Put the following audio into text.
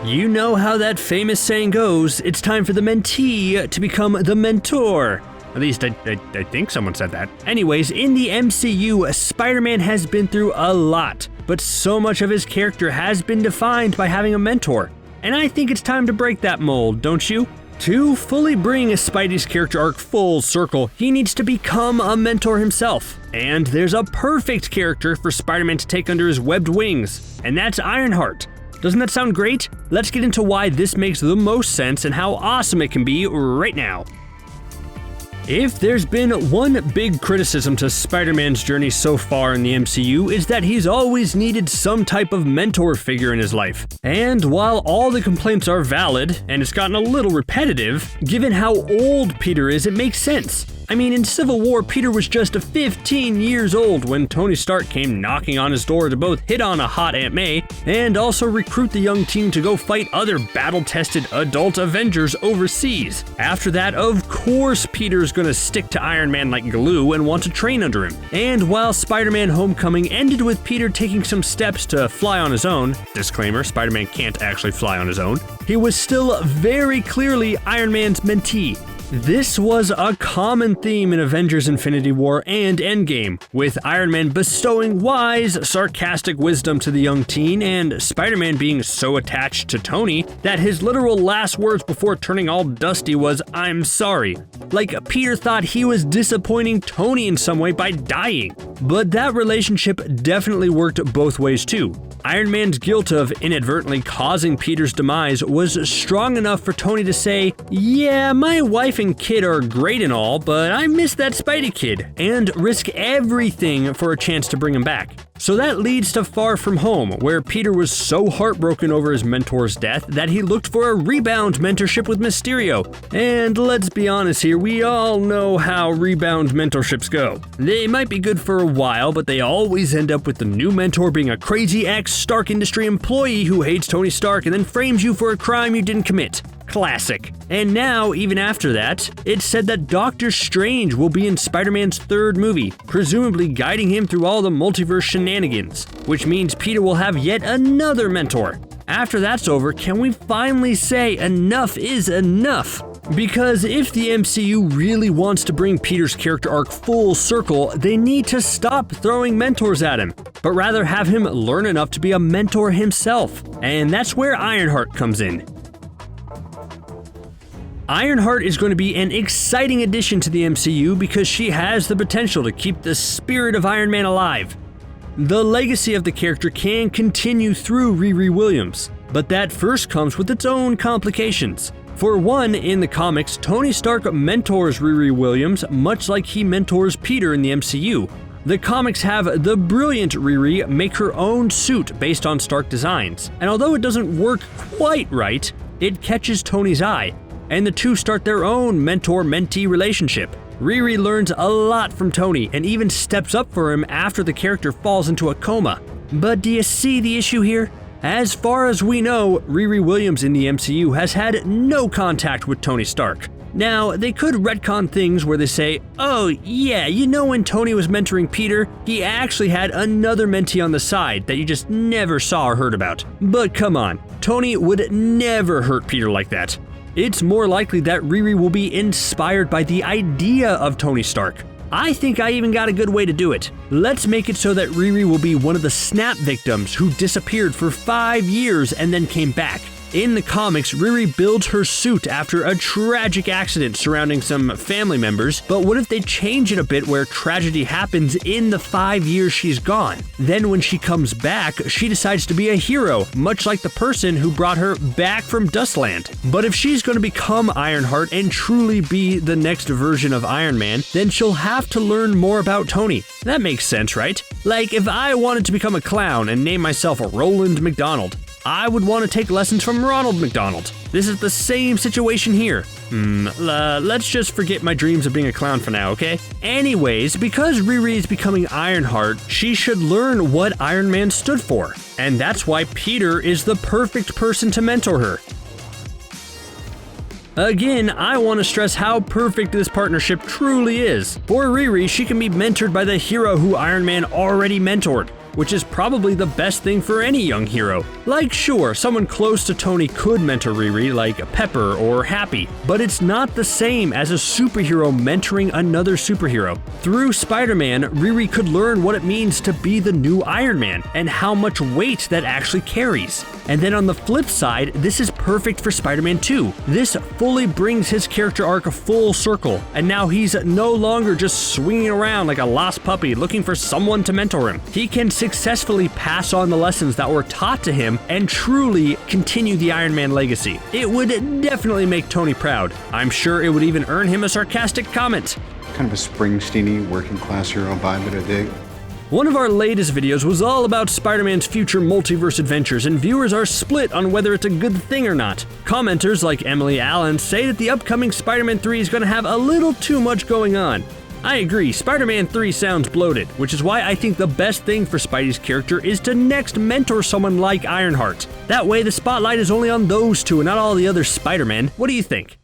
You know how that famous saying goes, it's time for the mentee to become the mentor. At least I think someone said that. Anyways, in the MCU, Spider-Man has been through a lot, but so much of his character has been defined by having a mentor. And I think it's time to break that mold, don't you? To fully bring Spidey's character arc full circle, he needs to become a mentor himself. And there's a perfect character for Spider-Man to take under his webbed wings, and that's Ironheart. Doesn't that sound great? Let's get into why this makes the most sense and how awesome it can be right now. If there's been one big criticism to Spider-Man's journey so far in the MCU, is that he's always needed some type of mentor figure in his life. And while all the complaints are valid, and it's gotten a little repetitive, given how old Peter is, it makes sense. I mean, in Civil War, Peter was just 15 years old when Tony Stark came knocking on his door to both hit on a hot Aunt May and also recruit the young team to go fight other battle-tested adult Avengers overseas. After that, of course, Peter's gonna stick to Iron Man like glue and want to train under him. And while Spider-Man Homecoming ended with Peter taking some steps to fly on his own, disclaimer, Spider-Man can't actually fly on his own, he was still very clearly Iron Man's mentee. This was a common theme in Avengers Infinity War and Endgame, with Iron Man bestowing wise, sarcastic wisdom to the young teen, and Spider-Man being so attached to Tony that his literal last words before turning all dusty was, "I'm sorry." Like Peter thought he was disappointing Tony in some way by dying. But that relationship definitely worked both ways too. Iron Man's guilt of inadvertently causing Peter's demise was strong enough for Tony to say, "Yeah, my wife and kid are great and all, but I miss that Spidey kid," and risk everything for a chance to bring him back. So that leads to Far From Home, where Peter was so heartbroken over his mentor's death that he looked for a rebound mentorship with Mysterio. And let's be honest here, we all know how rebound mentorships go. They might be good for a while, but they always end up with the new mentor being a crazy ex-Stark Industry employee who hates Tony Stark and then frames you for a crime you didn't commit. Classic. And now, even after that, it's said that Doctor Strange will be in Spider-Man's third movie, presumably guiding him through all the multiverse shenanigans, which means Peter will have yet another mentor. After that's over, can we finally say enough is enough? Because if the MCU really wants to bring Peter's character arc full circle, they need to stop throwing mentors at him, but rather have him learn enough to be a mentor himself. And that's where Ironheart comes in. Ironheart is going to be an exciting addition to the MCU because she has the potential to keep the spirit of Iron Man alive. The legacy of the character can continue through Riri Williams, but that first comes with its own complications. For one, in the comics, Tony Stark mentors Riri Williams much like he mentors Peter in the MCU. The comics have the brilliant Riri make her own suit based on Stark designs, and although it doesn't work quite right, it catches Tony's eye, and the two start their own mentor-mentee relationship. Riri learns a lot from Tony and even steps up for him after the character falls into a coma. But do you see the issue here? As far as we know, Riri Williams in the MCU has had no contact with Tony Stark. Now, they could retcon things where they say, "Oh yeah, you know when Tony was mentoring Peter, he actually had another mentee on the side that you just never saw or heard about." But come on, Tony would never hurt Peter like that. It's more likely that Riri will be inspired by the idea of Tony Stark. I think I even got a good way to do it. Let's make it so that Riri will be one of the snap victims who disappeared for 5 years and then came back. In the comics, Riri builds her suit after a tragic accident surrounding some family members, but what if they change it a bit where tragedy happens in the 5 years she's gone? Then when she comes back, she decides to be a hero, much like the person who brought her back from Dustland. But if she's going to become Ironheart and truly be the next version of Iron Man, then she'll have to learn more about Tony. That makes sense, right? Like if I wanted to become a clown and name myself Roland McDonald, I would want to take lessons from Ronald McDonald. This is the same situation here. Let's just forget my dreams of being a clown for now, okay? Anyways, because Riri is becoming Ironheart, she should learn what Iron Man stood for. And that's why Peter is the perfect person to mentor her. Again, I want to stress how perfect this partnership truly is. For Riri, she can be mentored by the hero who Iron Man already mentored. which is probably the best thing for any young hero. Like, sure, someone close to Tony could mentor Riri, like Pepper or Happy, but it's not the same as a superhero mentoring another superhero. Through Spider-Man, Riri could learn what it means to be the new Iron Man and how much weight that actually carries. And then on the flip side, this is perfect for Spider-Man 2. This fully brings his character arc full circle, and now he's no longer just swinging around like a lost puppy looking for someone to mentor him. He can successfully pass on the lessons that were taught to him and truly continue the Iron Man legacy. It would definitely make Tony proud. I'm sure it would even earn him a sarcastic comment. Kind of a Springsteen-y working class hero vibe that I dig. One of our latest videos was all about Spider-Man's future multiverse adventures, and viewers are split on whether it's a good thing or not. Commenters like Emily Allen say that the upcoming Spider-Man 3 is going to have a little too much going on. I agree, Spider-Man 3 sounds bloated, which is why I think the best thing for Spidey's character is to next mentor someone like Ironheart. That way the spotlight is only on those two and not all the other Spider-Men. What do you think?